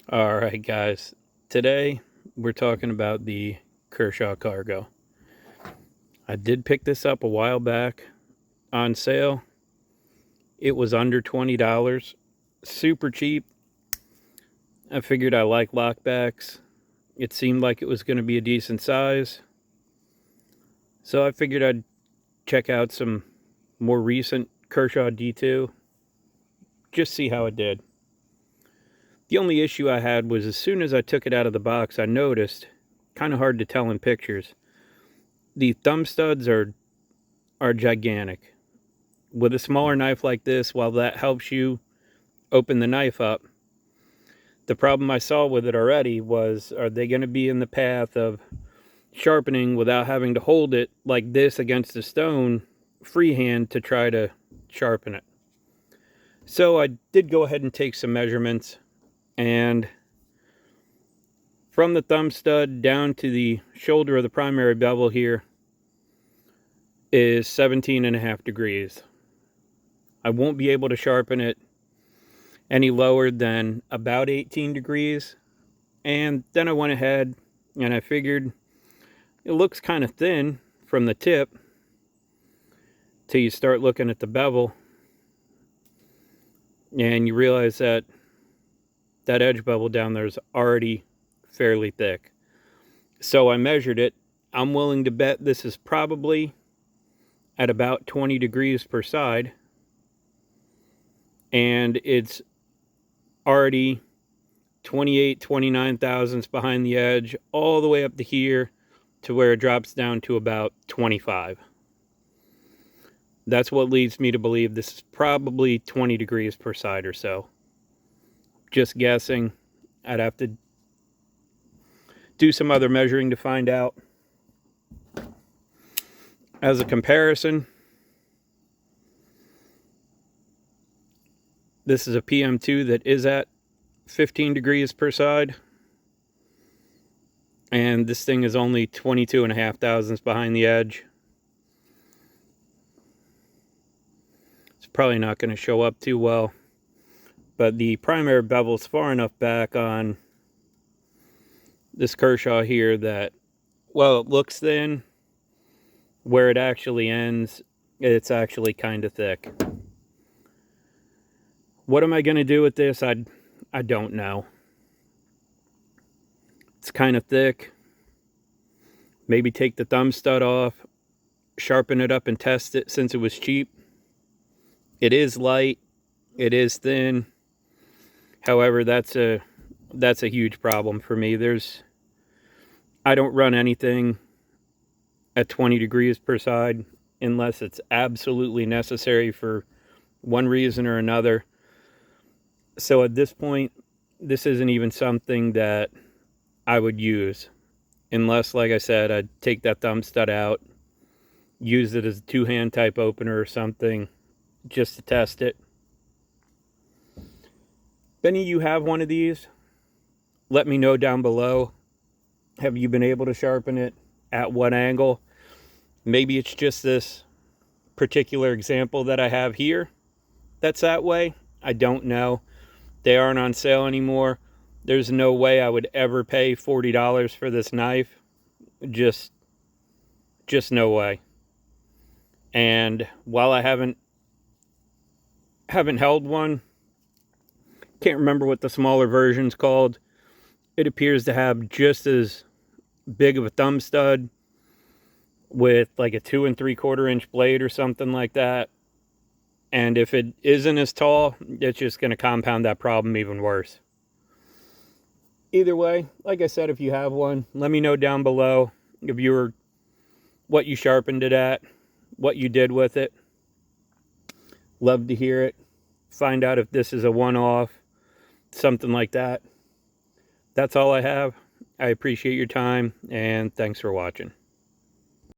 All right, guys. Today we're talking about the Kershaw Cargo. I did pick this up a while back on sale. It was under $20, super cheap. I figured I like lockbacks. It seemed like it was going to be a decent size. So I figured I'd check out some more recent Kershaw D2, just see how it did. The only issue I had was as soon as I took it out of the box, I noticed, kind of hard to tell in pictures, the thumb studs are gigantic. With a smaller knife like this, while that helps you open the knife up, the problem I saw with it already was, are they going to be in the path of sharpening without having to hold it like this against the stone freehand to try to sharpen it? So I did go ahead and take some measurements, and from the thumb stud down to the shoulder of the primary bevel here is 17.5 degrees. I won't be able to sharpen it any lower than about 18 degrees. And then I went ahead and I figured it looks kind of thin from the tip till you start looking at the bevel and you realize that that edge bevel down there is already fairly thick. So I measured it. I'm willing to bet this is probably at about 20 degrees per side, and it's already 29 thousandths behind the edge all the way up to here to where it drops down to about 25. That's what leads me to believe this is probably 20 degrees per side or so. Just guessing. I'd have to do some other measuring to find out. As a comparison, this is a PM2 that is at 15 degrees per side, and this thing is only 22.5 thousandths behind the edge. It's probably not going to show up too well, but the primary bevel is far enough back on this Kershaw here that, well, it looks thin. Where it actually ends, it's actually kind of thick. What am I going to do with this? I don't know. It's kind of thick. Maybe take the thumb stud off, sharpen it up and test it since it was cheap. It is light. It is thin. However, that's a huge problem for me. I don't run anything at 20 degrees per side unless it's absolutely necessary for one reason or another. So at this point, this isn't even something that I would use unless, like I said, I'd take that thumb stud out, use it as a two-hand type opener or something just to test it. If any of you have one of these, let me know down below. Have you been able to sharpen it? At what angle? Maybe it's just this particular example that I have here that's that way. I don't know. They aren't on sale anymore. There's no way I would ever pay $40 for this knife. Just no way. And while I haven't held one, can't remember what the smaller version's called. It appears to have just as big of a thumb stud with like a 2 3/4 inch blade or something like that. And if it isn't as tall, it's just going to compound that problem even worse. Either way, like I said, if you have one, let me know down below what you sharpened it at, what you did with it. Love to hear it. Find out if this is a one-off, something like that. That's all I have. I appreciate your time, and thanks for watching.